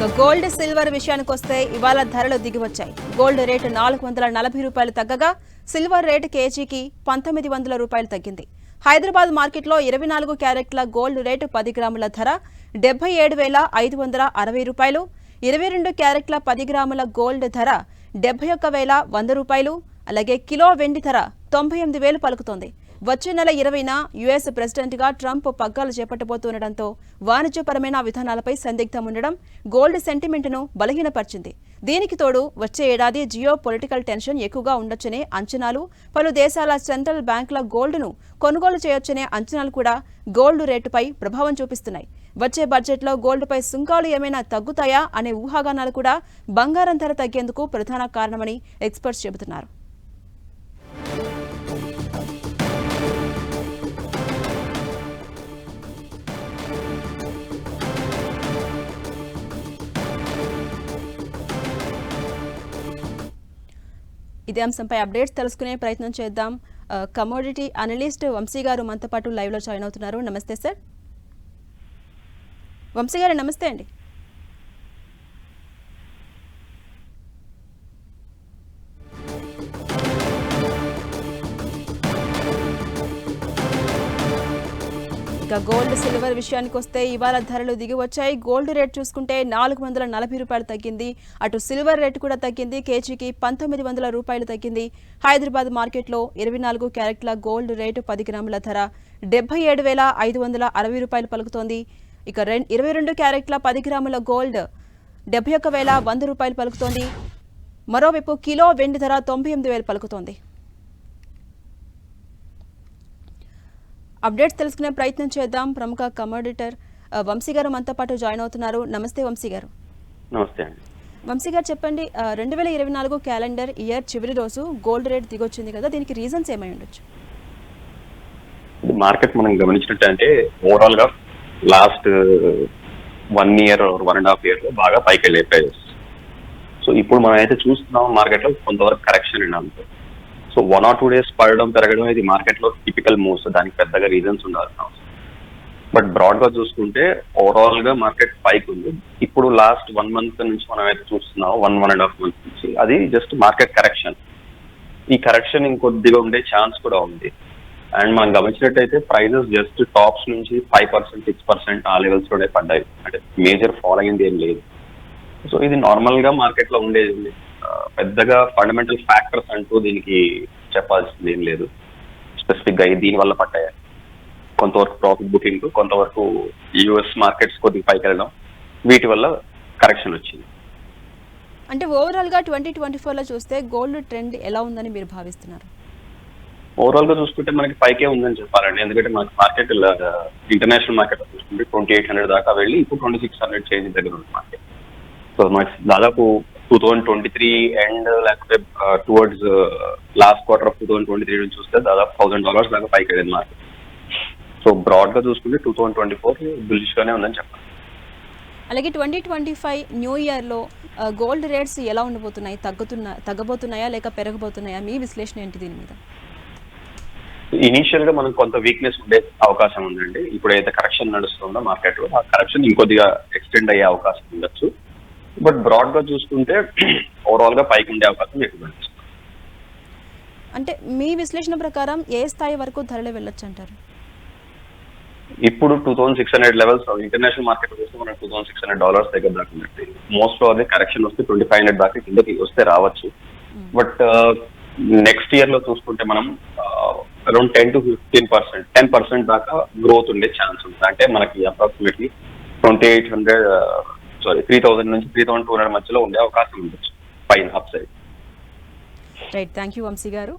Gold silver విషయానికి వస్తే ఇవాళ ధరలు దిగివచ్చాయి. గోల్డ్ రేటు 440 రూపాయలు తగ్గగా సిల్వర్ రేటు కేజీకి 1900 రూపాయలు తగ్గింది. హైదరాబాద్ మార్కెట్లో 24 క్యారెట్ల గోల్డ్ రేటు 10 గ్రాముల ధర 77,560 రూపాయలు, 22 క్యారెట్ల 10 గ్రాముల గోల్డ్ ధర 71,100 రూపాయలు, అలాగే కిలో వెండి ధర 98,000 పలుకుతోంది. వచ్చే నెల 20న యుఎస్ ప్రెసిడెంట్గా ట్రంప్ పగ్గాలు చేపట్టబోతుండటంతో వాణిజ్యపరమైన విధానాలపై సందిగ్ధం ఉండడం గోల్డ్ సెంటిమెంట్ను బలహీనపరిచింది. దీనికి తోడు వచ్చే ఏడాది జియో పొలిటికల్ టెన్షన్ ఎక్కువగా ఉండొచ్చనే అంచనాలు, పలు దేశాల సెంట్రల్ బ్యాంకుల గోల్డ్ను కొనుగోలు చేయొచ్చనే అంచనాలు కూడా గోల్డ్ రేటుపై ప్రభావం చూపిస్తున్నాయి. వచ్చే బడ్జెట్లో గోల్డ్పై సుంకాలు ఏమైనా తగ్గుతాయా అనే ఊహాగానాలు కూడా బంగారం ధర తగ్గేందుకు ప్రధాన కారణమని ఎక్స్పర్ట్స్ చెబుతున్నారు. ఇదే అంశంపై అప్డేట్స్ తెలుసుకునే ప్రయత్నం చేద్దాం. కమోడిటీ అనలిస్ట్ వంశీ గారు మనతో పాటు లైవ్లో జాయిన్ అవుతున్నారు. నమస్తే సార్. వంశీ గారు నమస్తే అండి. ఇక గోల్డ్ సిల్వర్ విషయానికి వస్తే ఇవాళ ధరలు దిగి వచ్చాయి. గోల్డ్ రేట్ చూసుకుంటే 440 రూపాయలు తగ్గింది. అటు సిల్వర్ రేటు కూడా తగ్గింది. కేజీకి 1900 రూపాయలు తగ్గింది. హైదరాబాద్ మార్కెట్లో 24 క్యారెట్ల గోల్డ్ రేటు 10 గ్రాముల ధర 77,560 రూపాయలు పలుకుతోంది. ఇక 22 క్యారెట్ల 10 గ్రాముల గోల్డ్ 71,100 రూపాయలు పలుకుతోంది. మరోవైపు కిలో వెండి ధర 98,000 పలుకుతోంది. అప్డేట్స్ తెలుసుకునే ప్రయత్నం చేద్దాం. ప్రముఖ కమోడిటర్ వంశీ గారు మనతో పాటు జాయిన్ అవుతున్నారు. నమస్తే వంశీ గారు. నమస్తే అండి. వంశీ గారు చెప్పండి, 2024 క్యాలెండర్ ఇయర్ చివరి రోజు గోల్డ్ రేట్ దిగొచ్చింది కదా, దీనికి రీజన్స్ ఏమై ఉండొచ్చు? మార్కెట్ మనం గమనించినట్టే ఓవరాల్ గా లాస్ట్ 1 ఇయర్ 1.5 ఇయర్ లో బాగా పైకి వెళ్ళే ప్రైజెస్. సో ఇప్పుడు మనం అయితే చూస్తున్నాం మార్కెట్ లో కొంతవరకు కరెక్షన్ అంతే. సో 1 or 2 days పడడం పెరగడం ఇది మార్కెట్ లో టిపికల్ మూవ్స్, దానికి పెద్దగా రీజన్స్ ఉండాల్సిన అవసరం. బట్ బ్రాడ్ గా చూసుకుంటే ఓవరాల్ గా మార్కెట్ పైకి ఉంది. ఇప్పుడు లాస్ట్ 1 month నుంచి మనం అయితే చూస్తున్నాం, 1.5 months నుంచి అది జస్ట్ మార్కెట్ కరెక్షన్. ఈ కరెక్షన్ ఇంకొద్దిగా ఉండే ఛాన్స్ కూడా ఉంది. అండ్ మనం గమనించినట్టయితే ప్రైజెస్ జస్ట్ టాప్స్ నుంచి 5%, 6% ఆ లెవెల్స్ లోనే పడ్డాయి. అంటే మేజర్ ఫాల్ అయింది ఏం లేదు. సో ఇది నార్మల్ గా మార్కెట్ లో ఉండేది. పెద్దగా ఫండమెంటల్ ఫ్యాక్టర్స్ అంటూ దీనికి చెప్పాల్సింది ఏం లేదు. స్పెసిఫిక్ గా దీని వల్ల పడ్డాయి. కొంతవరకు ప్రాఫిట్ బుకింగ్, కొంతవరకు యుఎస్ మార్కెట్స్ కొద్దిగా పైకి వెళ్ళడం, వీటి వల్ల కరెక్షన్ వచ్చింది. అంటే ఓవరాల్ గా 2024 లో చూస్తే గోల్డ్ ట్రెండ్ ఎలా ఉందని మీరు భావిస్తున్నారు? ఓవరాల్ గా చూసుకుంటే మనకి పైకే ఉందని చెప్పాలండి. ఎందుకంటే మనకి మార్కెట్ ఇంటర్నేషనల్ మార్కెట్ చూసుకుంటే 2800 దాకా వెళ్ళి ఇప్పుడు 2600 చేంజ్ దగ్గర ఉంది మార్కెట్. సో మనకి దాదాపు 2023 ఎండ్ లేకపోతే టువర్డ్స్ లాస్ట్ క్వార్టర్ ఆఫ్ 2023 నుంచి చూస్తే దాదాపు $1,000 దాకా పైకి వెళ్ళింది మార్కెట్. సో బ్రాడ్ గా చూసుకుంటే 2024 బుల్లిష్ గానే ఉందని చెప్పాలి. అలాగే 2025 న్యూ ఇయర్ లో గోల్డ్ రేట్స్ ఎలా ఉండబోతున్నాయి? తగ్గబోతున్నాయా లేక పెరగబోతున్నాయా? మీ విశ్లేషణ ఏంటి దీని మీద? ఇనీషియల్ గా మనకు కొంత వీక్నెస్ ఉండే అవకాశం ఉందండి. ఇప్పుడైతే కరెక్షన్ నడుస్తుందో మార్కెట్ లో ఆ కరెక్షన్ ఇంకొద్దిగా ఎక్స్టెండ్ అయ్యే అవకాశం ఉండొచ్చు. బట్ బ్రాడ్ గా చూసుకుంటే ఓవరాల్ గా పైకి ఉండే అవకాశం ఎక్కువ కనిపిస్తుంది. అంటే మీ విశ్లేషణ ప్రకారం ఏ స్థాయి వరకు ధరలు వెళ్ళొచ్చు అంటారు? ఇప్పుడు 2600 లెవెల్స్ ఇంటర్నేషనల్ మార్కెట్ వస్తే మనకు $2,600 దగ్గర దాకా ఉన్నట్టు. మోస్ట్ ప్రాబబ్లీ కరెక్షన్ వస్తే 2500 దాకా కిందకి వస్తే రావచ్చు. బట్ నెక్స్ట్ ఇయర్ లో చూసుకుంటే మనం అరౌండ్ 10 to 15%, 10% దాకా గ్రోత్ ఉండే ఛాన్స్ ఉంది. అంటే మనకి అప్రాక్సిమేట్లీ 3,000 నుంచి 3,200 మధ్యలో ఉండే అవకాశం ఉండొచ్చు పైన upside. Right, thank you Vamshi గారు.